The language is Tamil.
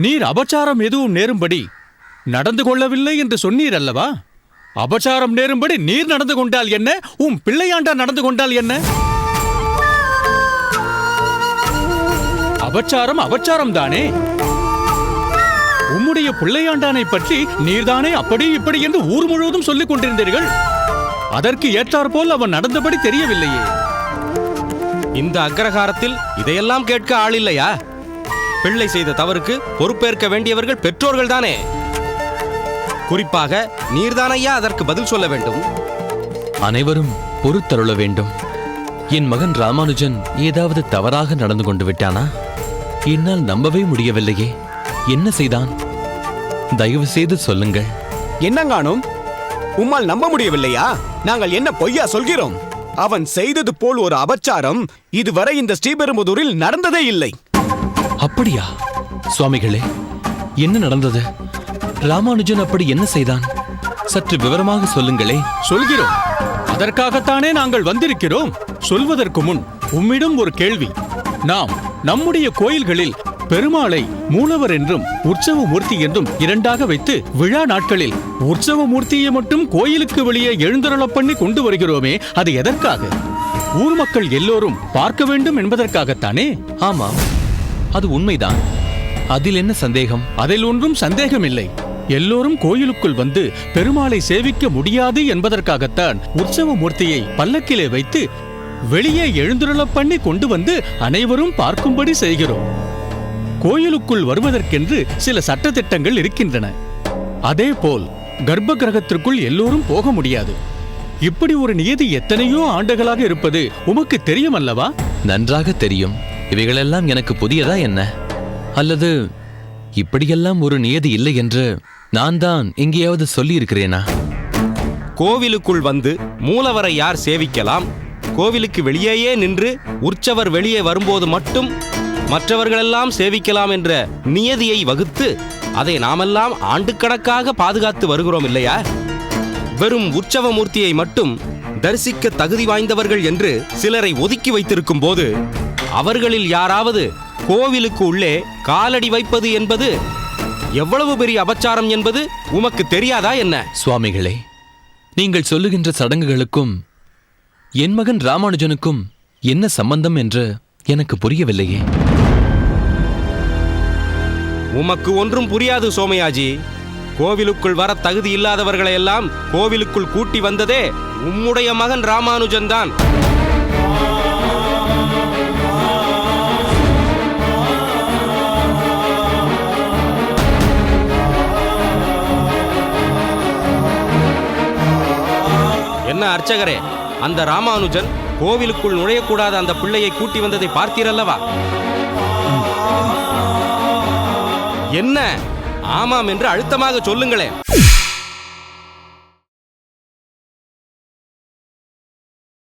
நீர் அபச்சாரம் எதுவும் நேரும்படி நடந்து கொள்ளவில்லை என்று சொன்னீர் அல்லவா? அபச்சாரம் நேரும்படி நீர் நடந்து கொண்டால் என்ன, உன் பிள்ளையாண்டா நடந்து கொண்டால் என்ன? அபச்சாரம் அபச்சாரம் தானே. உம்முடைய பிள்ளையாண்டானை பற்றி நீர்தானே அப்படி இப்படி என்று ஊர் முழுவதும் சொல்லிக் கொண்டிருந்தீர்கள். அதற்கு ஏற்றாற்போல் அவன் நடந்தபடி தெரியவில்லையே. இந்த அக்ரஹாரத்தில் இதையெல்லாம் கேட்க ஆள் இல்லையா? பிள்ளை செய்த தவறுக்கு பொறுப்பேற்க வேண்டியவர்கள் பெற்றோர்கள் தானே. குறிப்பாக நீர்தானையா அதற்கு பதில் சொல்ல வேண்டும். அனைவரும் பொறுத்தருள வேண்டும். என் மகன் ராமானுஜன் ஏதாவது தவறாக நடந்து கொண்டு விட்டானா? என்னால் நம்பவே முடியவில்லையே. என்ன செய்தான்? தயவு செய்து சொல்லுங்கள். என்னங்கானும் உம்மால் நம்ப முடியவில்லையா? நாங்கள் என்ன பொய்யா சொல்கிறோம்? அவன் செய்தது போல் ஒரு அபச்சாரம் இதுவரை இந்த ஸ்ரீபெரும்புதூரில் நடந்ததே இல்லை. அப்படியா? சுவாமிகளே, என்ன நடந்தது? ராமானுஜன் அப்படி என்ன செய்தான்? சற்று விவரமாக சொல்லுங்களே. சொல்கிறோம். அதற்காகத்தானே நாங்கள் வந்திருக்கிறோம். சொல்வதற்கு முன் உம்மிடம் ஒரு கேள்வி. நாம் நம்முடைய கோயில்களில் பெருமாளை மூலவர் என்றும் உற்சவ மூர்த்தி என்றும் இரண்டாக வைத்து விழா நாட்களில் உற்சவ மூர்த்தியை மட்டும் கோயிலுக்கு வெளியே எழுந்தருளப் பண்ணி கொண்டு வருகிறோமே, அது எதற்காக? ஊர் மக்கள் எல்லோரும் பார்க்க வேண்டும் என்பதற்காகத்தானே? ஆமாம், அது உண்மைதான். அதில் என்ன சந்தேகம்? அதில் ஒன்றும் சந்தேகமில்லை. எல்லோரும் கோயிலுக்குள் வந்து பெருமாளை சேவிக்க முடியாது என்பதற்காகத்தான் உற்சவ மூர்த்தியை பல்லக்கிலே வைத்து வெளியே எழுந்துருளப் பண்ணி கொண்டு வந்து அனைவரும் பார்க்கும்படி செய்கிறோம். கோயிலுக்குள் வருவதற்கென்று சில சட்டதிட்டங்கள் இருக்கின்றன. அதேபோல் கர்ப்ப கிரகத்திற்குள் எல்லோரும் போக முடியாது. இப்படி ஒரு நியதி எத்தனையோ ஆண்டுகளாக இருப்பது உமக்கு தெரியும் அல்லவா? நன்றாக தெரியும். இவைகளெல்லாம் எனக்கு புதியதா என்ன? அல்லது இப்படியெல்லாம் ஒரு நியதி இல்லை என்று நான் தான் எங்கேயாவது சொல்லி இருக்கிறேனா? கோவிலுக்குள் வந்து மூலவரை யார் சேவிக்கலாம், கோவிலுக்கு வெளியேயே நின்று உற்சவர் வெளியே வரும்போது மட்டும் மற்றவர்களெல்லாம் சேவிக்கலாம் என்ற நியதியை வகுத்து அதை நாமெல்லாம் ஆண்டுக்கணக்காக பாதுகாத்து வருகிறோம் இல்லையா? வெறும் உற்சவ மூர்த்தியை மட்டும் தரிசிக்க தகுதி வாய்ந்தவர்கள் என்று சிலரை ஒதுக்கி வைத்திருக்கும் போது அவர்களில் யாராவது கோவிலுக்கு உள்ளே காலடி வைப்பது என்பது எவ்வளவு பெரிய அபச்சாரம் என்பது உமக்கு தெரியாதா என்ன? சுவாமிகளே, நீங்கள் சொல்லுகின்ற சடங்குகளுக்கும் என் மகன் ராமானுஜனுக்கும் என்ன சம்பந்தம் என்று எனக்கு புரியவில்லையே. உமக்கு ஒன்றும் புரியாது சோமயாஜி. கோவிலுக்குள் வர தகுதி இல்லாதவர்களை எல்லாம் கோவிலுக்குள் கூட்டி வந்ததே உம்முடைய மகன் ராமானுஜன் தான். என்ன அர்ச்சகரே, அந்த ராமானுஜன் கோவிலுக்குள் நுழையக்கூடாத அந்த பிள்ளையை கூட்டி வந்ததை பார்த்தீரல்லவா? என்ன ஆமாம் என்று அழுத்தமாக சொல்லுங்களேன்.